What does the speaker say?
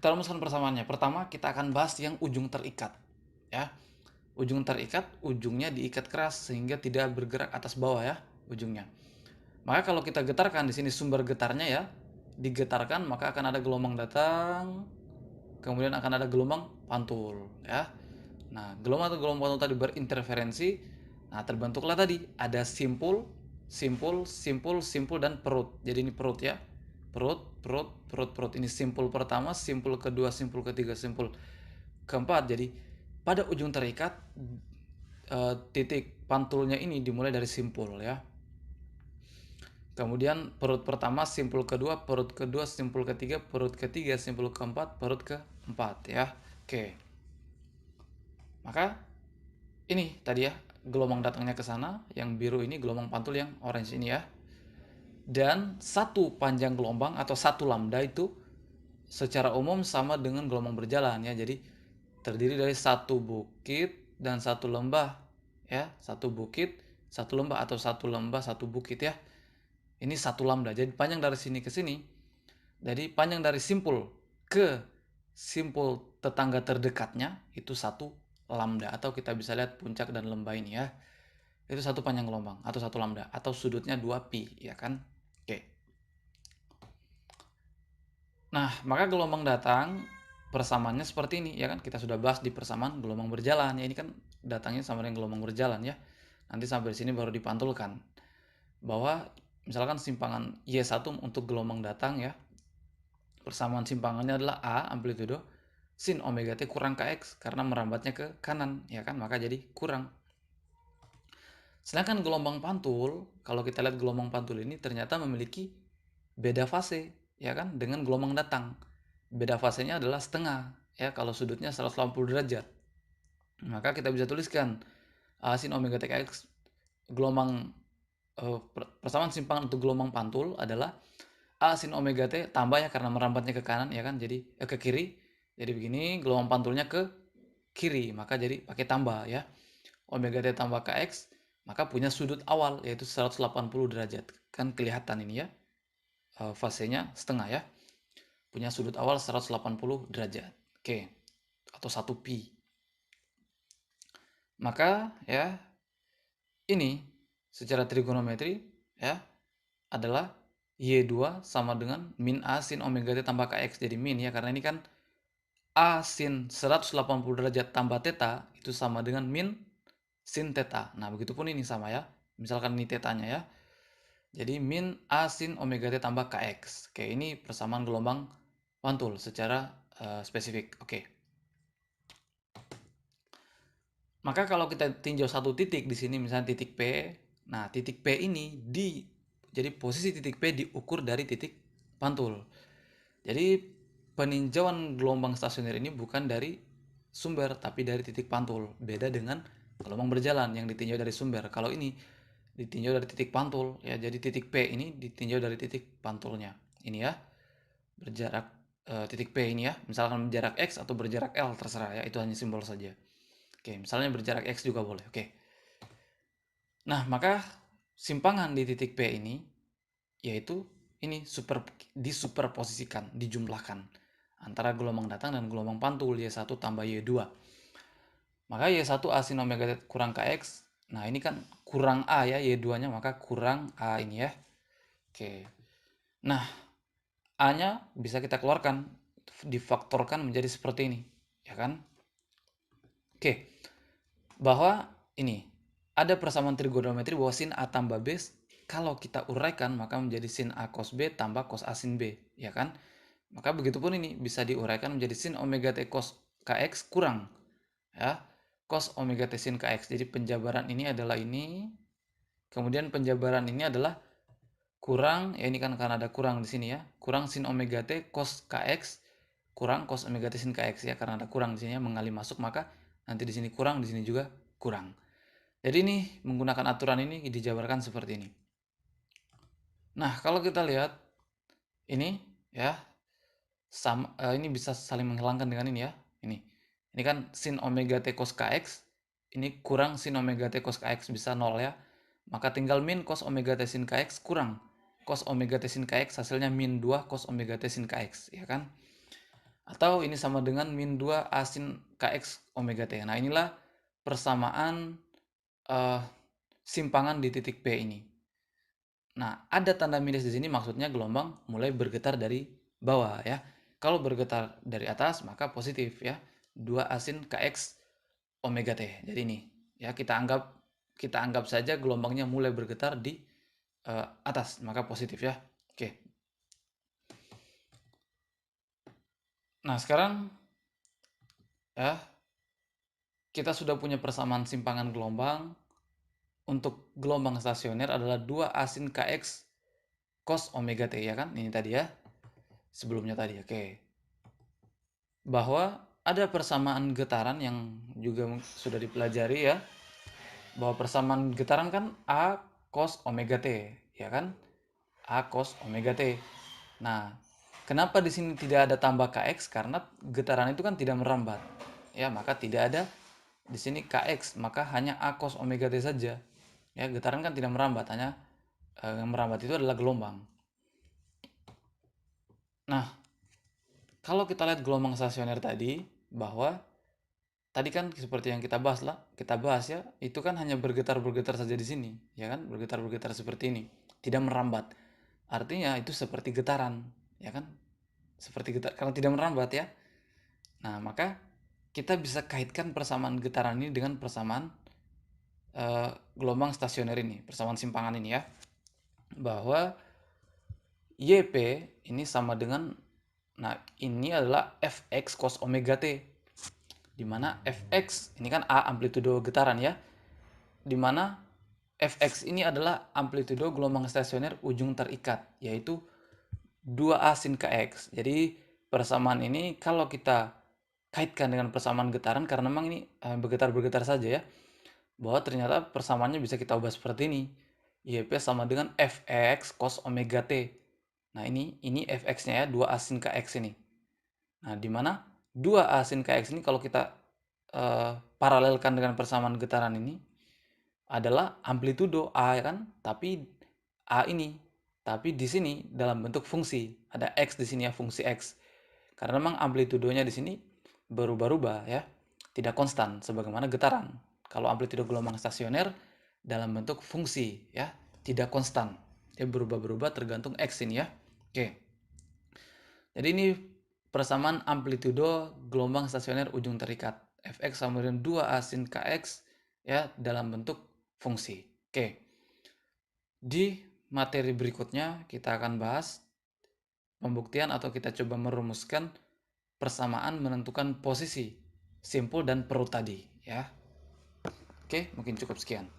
Kita rumuskan persamaannya. Pertama, kita akan bahas yang ujung terikat. Ya, ujung terikat, ujungnya diikat keras sehingga tidak bergerak atas bawah ya, ujungnya. Maka kalau kita getarkan di sini sumber getarnya ya, digetarkan maka akan ada gelombang datang, kemudian akan ada gelombang pantul ya. Nah, gelombang atau gelombang pantul tadi berinterferensi. Nah, terbentuklah tadi ada simpul, simpul, simpul, simpul dan perut. Jadi ini perut ya. Perut, perut, perut, perut. Ini simpul pertama, simpul kedua, simpul ketiga, simpul keempat. Jadi pada ujung terikat titik pantulnya ini dimulai dari simpul ya. Kemudian perut pertama, simpul kedua, perut kedua, simpul ketiga, perut ketiga, simpul keempat, perut keempat ya. Oke. Maka ini tadi ya, gelombang datangnya ke sana, yang biru ini gelombang pantul yang orange ini ya. Dan satu panjang gelombang atau satu lambda itu secara umum sama dengan gelombang berjalan ya. Jadi terdiri dari satu bukit dan satu lembah ya, satu bukit, satu lembah atau satu lembah, satu bukit ya. Ini satu lambda. Jadi panjang dari sini ke sini. Jadi panjang dari simpul ke simpul tetangga terdekatnya itu satu lambda, atau kita bisa lihat puncak dan lembah ini ya. Itu satu panjang gelombang atau satu lambda, atau sudutnya 2 pi ya kan. Oke. Nah, maka gelombang datang persamaannya seperti ini ya kan. Kita sudah bahas di persamaan gelombang berjalan ya. Ini kan datangnya sama dengan gelombang berjalan ya. Nanti sampai sini baru dipantulkan. Bahwa misalkan simpangan Y1 untuk gelombang datang ya. Persamaan simpangannya adalah A amplitudo sin omega T kurang Kx karena merambatnya ke kanan ya kan, maka jadi kurang. Sedangkan gelombang pantul, kalau kita lihat gelombang pantul ini ternyata memiliki beda fase ya kan dengan gelombang datang. Beda fasenya adalah setengah ya, kalau sudutnya 180 derajat. Maka kita bisa tuliskan sin omega T Kx gelombang persamaan simpangan untuk gelombang pantul adalah A sin omega T tambah ya karena merambatnya ke kanan ya kan, jadi ke kiri. Jadi begini, gelombang pantulnya ke kiri, maka jadi pakai tambah ya. Omega T tambah Kx, maka punya sudut awal yaitu 180 derajat. Kan kelihatan ini ya, fasenya setengah ya. Punya sudut awal 180 derajat. Oke, atau 1 pi. Maka ya, ini secara trigonometri ya adalah Y2 sama dengan min A sin omega T tambah Kx. Jadi min ya, karena ini kan A sin 180 derajat tambah theta itu sama dengan min sin theta. Nah, begitupun ini sama ya. Misalkan ini tetanya ya. Jadi min A sin omega T tambah Kx. Oke, ini persamaan gelombang pantul secara spesifik. Oke. Maka kalau kita tinjau satu titik di sini, misalnya titik P. Nah, titik P ini jadi posisi titik P diukur dari titik pantul. Jadi peninjauan gelombang stasioner ini bukan dari sumber tapi dari titik pantul. Beda dengan gelombang berjalan yang ditinjau dari sumber. Kalau ini ditinjau dari titik pantul ya. Jadi titik P ini ditinjau dari titik pantulnya. Ini ya. Berjarak titik P ini ya. Misalkan berjarak X atau berjarak L terserah ya. Itu hanya simbol saja. Oke, misalnya berjarak X juga boleh. Oke. Nah, maka simpangan di titik P ini yaitu ini disuperposisikan, dijumlahkan antara gelombang datang dan gelombang pantul Y1 tambah Y2. Maka Y1 A sin omega T kurang Kx. Nah, ini kan kurang A ya, Y2-nya, maka kurang A ini ya. Oke. Nah, A-nya bisa kita keluarkan, difaktorkan menjadi seperti ini, ya kan? Oke. Bahwa ini ada persamaan trigonometri bahwa sin A tambah B kalau kita uraikan maka menjadi sin A cos B tambah cos A sin B, ya kan? Maka begitupun ini bisa diuraikan menjadi sin omega T cos Kx kurang ya cos omega T sin Kx. Jadi penjabaran ini adalah ini, kemudian penjabaran ini adalah kurang ya, ini kan karena ada kurang di sini ya, kurang sin omega T cos Kx kurang cos omega T sin Kx ya, karena ada kurang di sini ya, mengalih masuk, maka nanti di sini kurang, di sini juga kurang. Jadi ini menggunakan aturan ini dijabarkan seperti ini. Nah, kalau kita lihat ini ya, ini bisa saling menghilangkan dengan ini ya. Ini kan sin omega T cos Kx, ini kurang sin omega T cos Kx bisa 0 ya. Maka tinggal min cos omega T sin Kx kurang cos omega T sin Kx, hasilnya min 2 cos omega T sin Kx, ya kan? Atau ini sama dengan min 2 A sin Kx omega T. Nah, inilah persamaan simpangan di titik P ini. Nah, ada tanda minus di sini maksudnya gelombang mulai bergetar dari bawah ya. Kalau bergetar dari atas maka positif ya. 2 A sin Kx omega T. Jadi ini ya kita anggap saja gelombangnya mulai bergetar di atas, maka positif ya. Oke. Nah, sekarang ya kita sudah punya persamaan simpangan gelombang. Untuk gelombang stasioner adalah 2 A sin Kx cos omega T ya kan? Ini tadi ya. Sebelumnya tadi. Oke. Bahwa ada persamaan getaran yang juga sudah dipelajari ya. Bahwa persamaan getaran kan A cos omega T, ya kan? A cos omega T. Nah, kenapa di sini tidak ada tambah Kx? Karena getaran itu kan tidak merambat. Ya, maka tidak ada di sini Kx, maka hanya A cos omega T saja. Ya, getaran kan tidak merambat, hanya yang merambat itu adalah gelombang. Nah, kalau kita lihat gelombang stasioner tadi, bahwa tadi kan seperti yang kita bahas ya, itu kan hanya bergetar-bergetar saja di sini, ya kan? Bergetar-bergetar seperti ini, tidak merambat. Artinya itu seperti getaran, ya kan? Seperti getar karena tidak merambat ya. Nah, maka kita bisa kaitkan persamaan getaran ini dengan persamaan gelombang stasioner ini, persamaan simpangan ini ya. Bahwa YP ini sama dengan, nah ini adalah Fx cos omega T. Dimana Fx ini kan A amplitudo getaran ya. Dimana Fx ini adalah amplitudo gelombang stasioner ujung terikat, yaitu 2A sin Kx. Jadi persamaan ini kalau kita kaitkan dengan persamaan getaran, karena memang ini bergetar-bergetar saja ya, bahwa ternyata persamaannya bisa kita ubah seperti ini. YP sama dengan Fx cos omega T. Nah, ini Fx-nya ya, 2A sin Kx ini. Nah, di mana 2A sin Kx ini kalau kita paralelkan dengan persamaan getaran ini adalah amplitudo A ya kan, tapi A ini, tapi di sini dalam bentuk fungsi. Ada X di sini ya, fungsi X. Karena memang amplitudonya di sini berubah-ubah ya, tidak konstan sebagaimana getaran. Kalau amplitudo gelombang stasioner dalam bentuk fungsi ya, tidak konstan. Dia berubah-berubah tergantung X ini ya. Oke. Jadi ini persamaan amplitudo gelombang stasioner ujung terikat. Fx sama dengan 2A sin Kx ya dalam bentuk fungsi. Oke. Di materi berikutnya kita akan bahas pembuktian atau kita coba merumuskan persamaan menentukan posisi simpul dan perut tadi ya. Oke, mungkin cukup sekian.